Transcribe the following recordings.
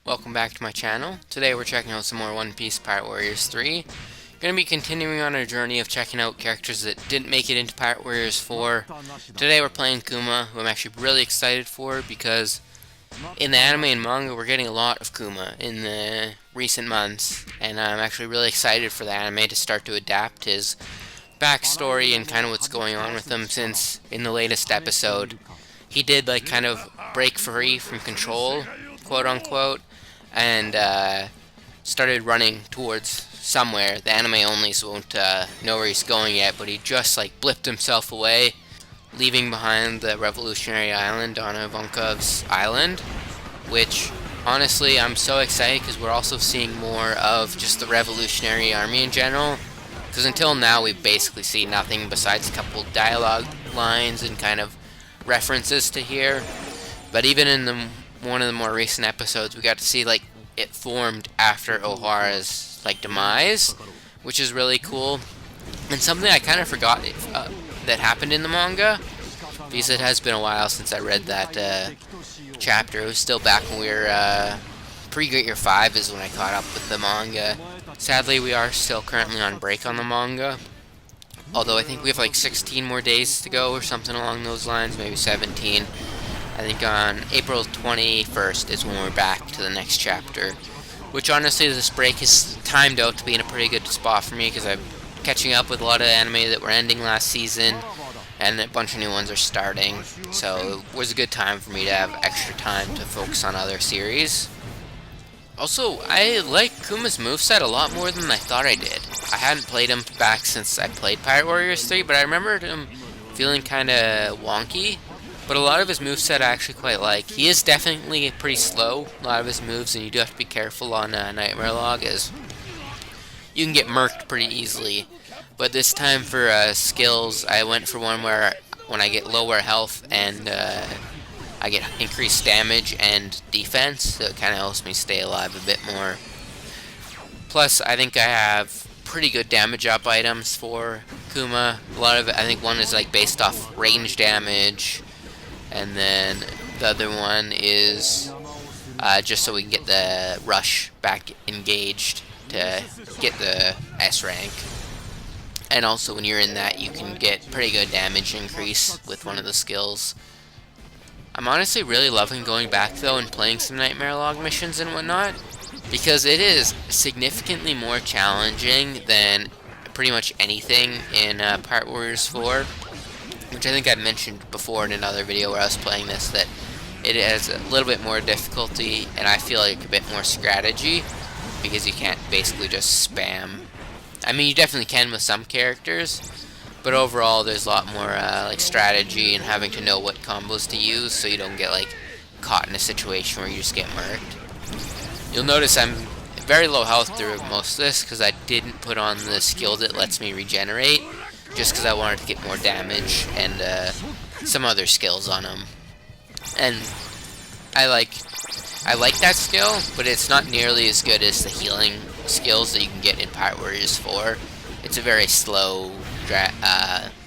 Welcome back to my channel. Today we're checking out some more One Piece Pirate Warriors 3. Going to be continuing on our journey of checking out characters that didn't make it into Pirate Warriors 4. Today we're playing Kuma, who I'm actually really excited for because in the anime and manga we're getting a lot of Kuma in the recent months, and I'm actually really excited for the anime to start to adapt his backstory and kind of what's going on with him, since in the latest episode he did like kind of break free from control, quote unquote, and started running towards somewhere. The anime onlys won't know where he's going yet, but he just like blipped himself away, leaving behind the revolutionary island on Ivankov's island, which honestly I'm so excited because we're also seeing more of just the revolutionary army in general, because until now we've basically seen nothing besides a couple dialogue lines and kind of references to here. But even in one of the more recent episodes we got to see like it formed after Ohara's like demise, which is really cool, and something I kind of forgot that happened in the manga, because it has been a while since I read that chapter. It was still back when we were pre-Great Year 5 is when I caught up with the manga. Sadly, we are still currently on break on the manga, although I think we have like 16 more days to go or something along those lines, maybe 17. I think on April 21st is when we're back to the next chapter, which honestly this break is timed out to be in a pretty good spot for me because I'm catching up with a lot of anime that were ending last season and a bunch of new ones are starting, so it was a good time for me to have extra time to focus on other series. Also, I like Kuma's moveset a lot more than I thought I did. I hadn't played him back since I played Pirate Warriors 3, but I remembered him feeling kinda wonky. But a lot of his moveset I actually quite like. He is definitely pretty slow, a lot of his moves, and you do have to be careful on Nightmare Log, as you can get murked pretty easily. But this time for skills, I went for one where when I get lower health and I get increased damage and defense, so it kind of helps me stay alive a bit more. Plus, I think I have pretty good damage up items for Kuma. A lot of it, I think one is like based off range damage, and then the other one is just so we can get the rush back engaged to get the S rank. And also when you're in that, you can get pretty good damage increase with one of the skills. I'm honestly really loving going back though and playing some Nightmare Log missions and whatnot, because it is significantly more challenging than pretty much anything in Pirate Warriors 4, which I think I mentioned before in another video where I was playing this, that it has a little bit more difficulty and I feel like a bit more strategy, because you can't basically just spam. I mean, you definitely can with some characters, but overall there's a lot more like strategy and having to know what combos to use so you don't get like caught in a situation where you just get murked. You'll notice I'm very low health through most of this because I didn't put on the skill that lets me regenerate, just because I wanted to get more damage and some other skills on him. And I like that skill, but it's not nearly as good as the healing skills that you can get in Pirate Warriors 4. It's a very slow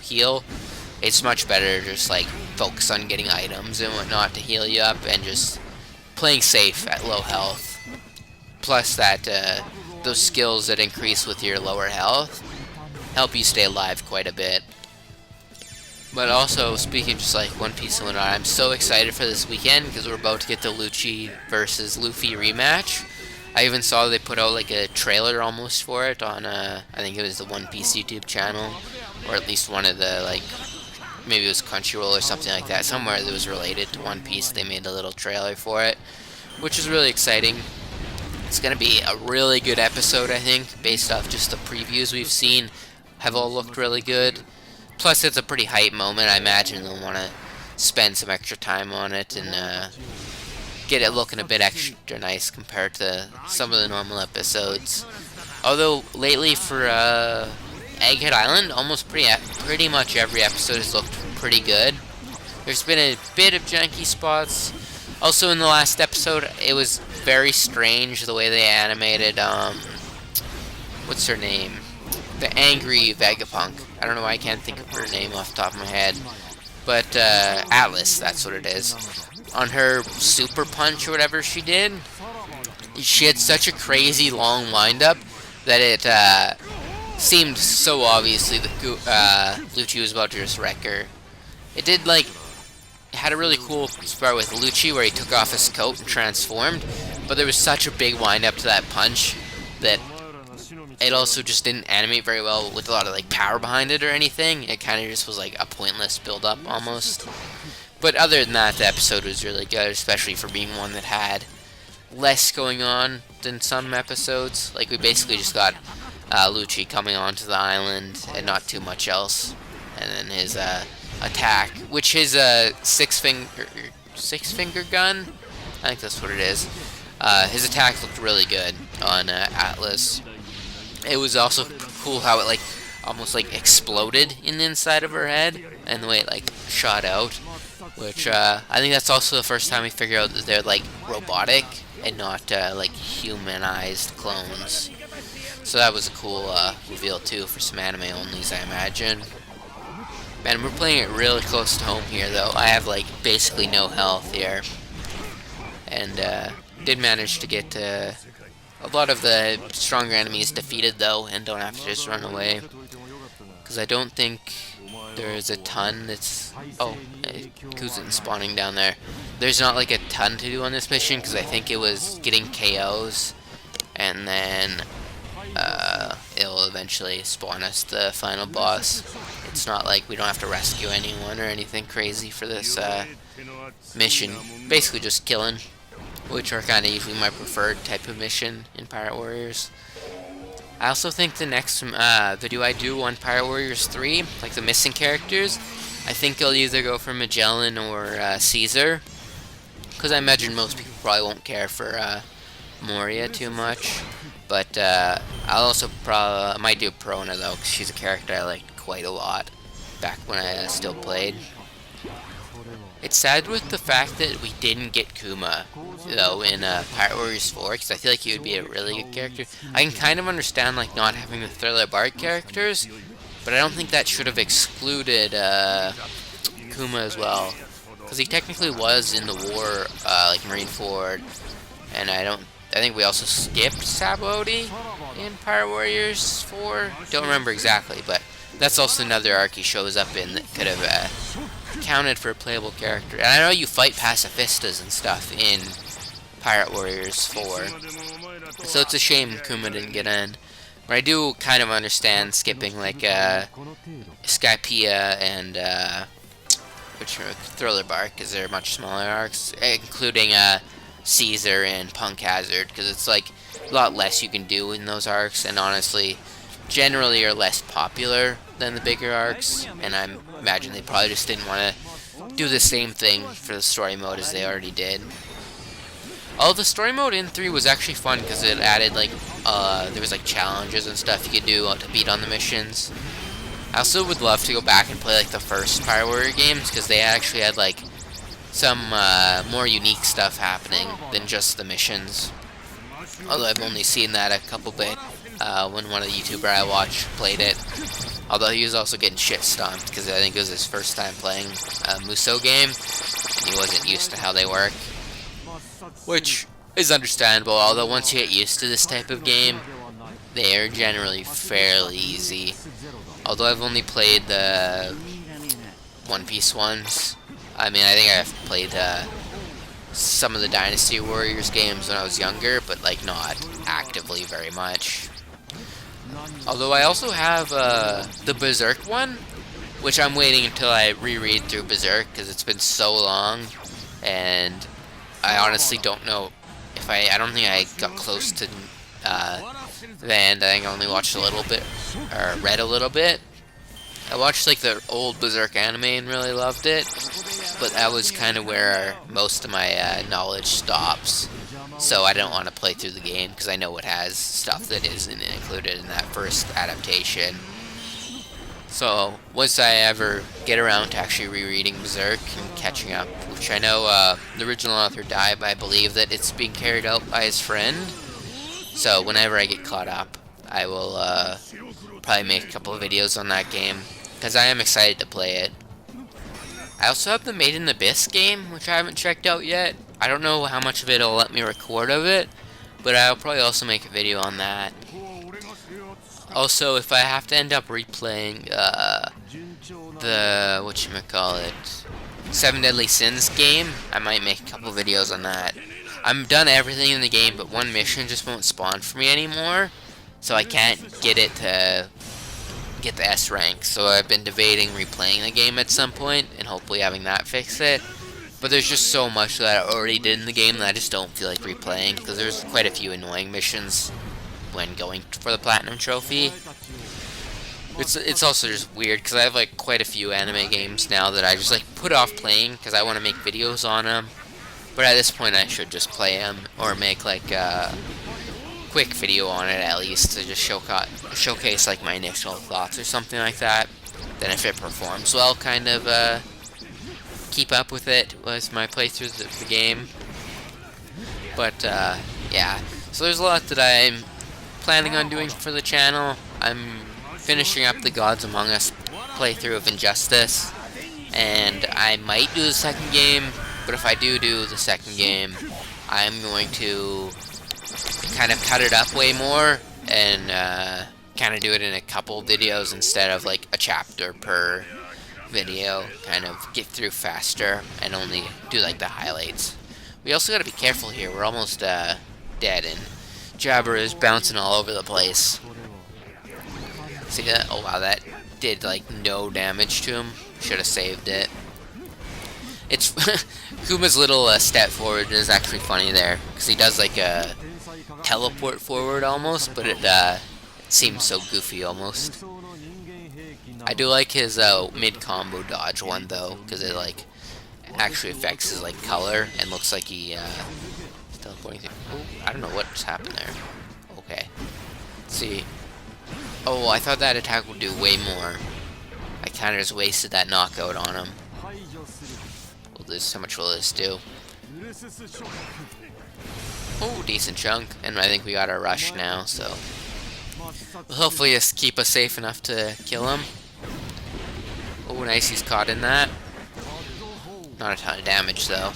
heal. It's much better to just like focus on getting items and whatnot to heal you up and just playing safe at low health. Plus that those skills that increase with your lower health help you stay alive quite a bit. But also, speaking of just like One Piece and whatnot, I'm so excited for this weekend because we're about to get the Lucci versus Luffy rematch. I even saw they put out like a trailer almost for it on I think it was the One Piece YouTube channel, or at least one of the like, maybe it was Crunchyroll or something like that, somewhere that was related to One Piece. They made a little trailer for it, which is really exciting. It's gonna be a really good episode, I think, based off just the previews we've seen have all looked really good. Plus it's a pretty hype moment. I imagine they'll want to spend some extra time on it and get it looking a bit extra nice compared to some of the normal episodes. Although lately for Egghead Island, almost pretty much every episode has looked pretty good. There's been a bit of janky spots. Also in the last episode, it was very strange the way they animated what's her name? The angry Vegapunk. I don't know why I can't think of her name off the top of my head. But Atlas, that's what it is. On her super punch or whatever she did, she had such a crazy long windup that it seemed so obviously that Lucci was about to just wreck her. It did, like, it had a really cool part with Lucci where he took off his coat and transformed, but there was such a big windup to that punch that it also just didn't animate very well with a lot of like power behind it or anything. It kind of just was like a pointless build-up almost. But other than that, the episode was really good, especially for being one that had less going on than some episodes. Like, we basically just got Lucci coming onto the island and not too much else. And then his attack, which his six finger gun, I think that's what it is. His attack looked really good on Atlas. It was also cool how it like almost like exploded in the inside of her head, and the way it like shot out, which I think that's also the first time we figured out that they're like robotic and not like humanized clones. So that was a cool reveal too for some anime onlys, I imagine. Man, we're playing it really close to home here though. I have like basically no health here, and did manage to get a lot of the stronger enemies defeated though, and don't have to just run away. Because I don't think there is a ton that's... Oh, Kuzin spawning down there. There's not like a ton to do on this mission, because I think it was getting KOs, and then it'll eventually spawn us the final boss. It's not like we don't have to rescue anyone or anything crazy for this mission. Basically just killing, which are kind of usually my preferred type of mission in Pirate Warriors. I also think the next video I do on Pirate Warriors 3, like the missing characters, I think I'll either go for Magellan or Caesar, because I imagine most people probably won't care for Moria too much. But I'll also I might do Perona though, because she's a character I liked quite a lot back when I still played. It's sad with the fact that we didn't get Kuma, though, in Pirate Warriors 4, because I feel like he would be a really good character. I can kind of understand, like, not having the Thriller Bark characters, but I don't think that should have excluded Kuma as well, because he technically was in the war, like Marineford, and I think we also skipped Sabaody in Pirate Warriors 4. Don't remember exactly, but that's also another arc he shows up in that could have counted for a playable character. And I know you fight pacifistas and stuff in Pirate Warriors 4, so it's a shame Kuma didn't get in. But I do kind of understand skipping like Skypea and Thriller Bark, because they're much smaller arcs, including Caesar and Punk Hazard, because it's like a lot less you can do in those arcs, and honestly generally are less popular than the bigger arcs, and I imagine they probably just didn't want to do the same thing for the story mode as they already did. Oh, the story mode in 3 was actually fun because it added like there was like challenges and stuff you could do to beat on the missions. I also would love to go back and play like the first Pirate Warrior games, because they actually had like some more unique stuff happening than just the missions. Although I've only seen that a couple bit when one of the YouTuber I watch played it. Although he was also getting shit stomped, because I think it was his first time playing a Musou game, and he wasn't used to how they work. Which is understandable, although once you get used to this type of game, they are generally fairly easy. Although I've only played the One Piece ones. I mean, I think I've played some of the Dynasty Warriors games when I was younger, but like not actively very much. Although I also have the Berserk one, which I'm waiting until I reread through Berserk, because it's been so long, and I honestly don't know if I don't think I got close to the end. I think I only watched a little bit, or read a little bit. I watched like the old Berserk anime and really loved it, but that was kind of where most of my knowledge stops. So I don't want to play through the game, because I know it has stuff that isn't included in that first adaptation. So once I ever get around to actually rereading Berserk and catching up, which I know the original author died, but I believe that it's being carried out by his friend. So whenever I get caught up, I will probably make a couple of videos on that game, because I am excited to play it. I also have the Made in Abyss game, which I haven't checked out yet. I don't know how much of it will let me record of it, but I'll probably also make a video on that. Also, if I have to end up replaying the whatchamacallit, Seven Deadly Sins game, I might make a couple videos on that. I'm done everything in the game, but one mission just won't spawn for me anymore, so I can't get it to get the S rank. So I've been debating replaying the game at some point and hopefully having that fix it. But there's just so much that I already did in the game that I just don't feel like replaying, because there's quite a few annoying missions when going for the Platinum Trophy. It's also just weird, because I have like quite a few anime games now that I just like put off playing because I want to make videos on them. But at this point I should just play them, or make like a quick video on it at least, to just showcase like my initial thoughts or something like that. Then if it performs well, kind of keep up with it with my playthroughs of the game. But yeah, so there's a lot that I'm planning on doing for the channel. I'm finishing up the Gods Among Us playthrough of Injustice, and I might do the second game, but if I do the second game, I'm going to kind of cut it up way more and kind of do it in a couple videos instead of like a chapter per video, kind of get through faster and only do like the highlights. We also got to be careful here. We're almost dead, and Jabber is bouncing all over the place. See that? Oh wow, that did like no damage to him. Should have saved it. It's Kuma's little step forward is actually funny there, because he does like a teleport forward almost, but it seems so goofy almost. I do like his mid-combo dodge one though, because it like actually affects his like color and looks like he is teleporting through. Oh, I don't know what's happened there. Okay, let's see. Oh, I thought that attack would do way more. I kind of just wasted that knockout on him. Well, this, how much will this do? Oh, decent chunk, and I think we got our rush now, so we'll hopefully just keep us safe enough to kill him. Oh, nice, he's caught in that. Not a ton of damage, though.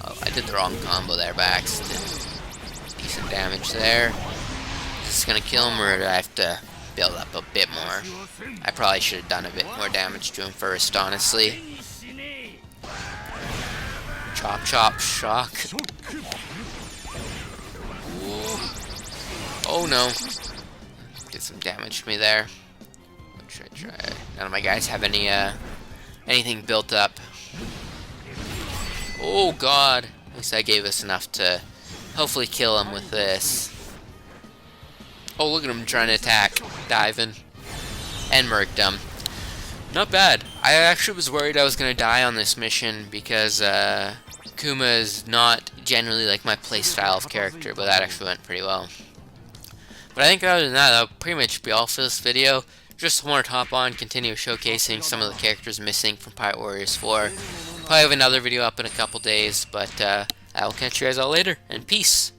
Oh, I did the wrong combo there by accident. Decent damage there. Is this gonna kill him, or do I have to build up a bit more? I probably should have done a bit more damage to him first, honestly. Chop, chop, shock. Ooh. Oh no. Did some damage to me there. What should I try? None of my guys have any anything built up. Oh god. At least that gave us enough to hopefully kill him with this. Oh, look at him trying to attack. Diving. And murked him. Not bad. I actually was worried I was going to die on this mission because Kuma is not generally like my playstyle of character, but that actually went pretty well. But I think other than that, that'll pretty much be all for this video. Just want to hop on, continue showcasing some of the characters missing from Pirate Warriors 4. Probably have another video up in a couple days, but I will catch you guys all later, and peace!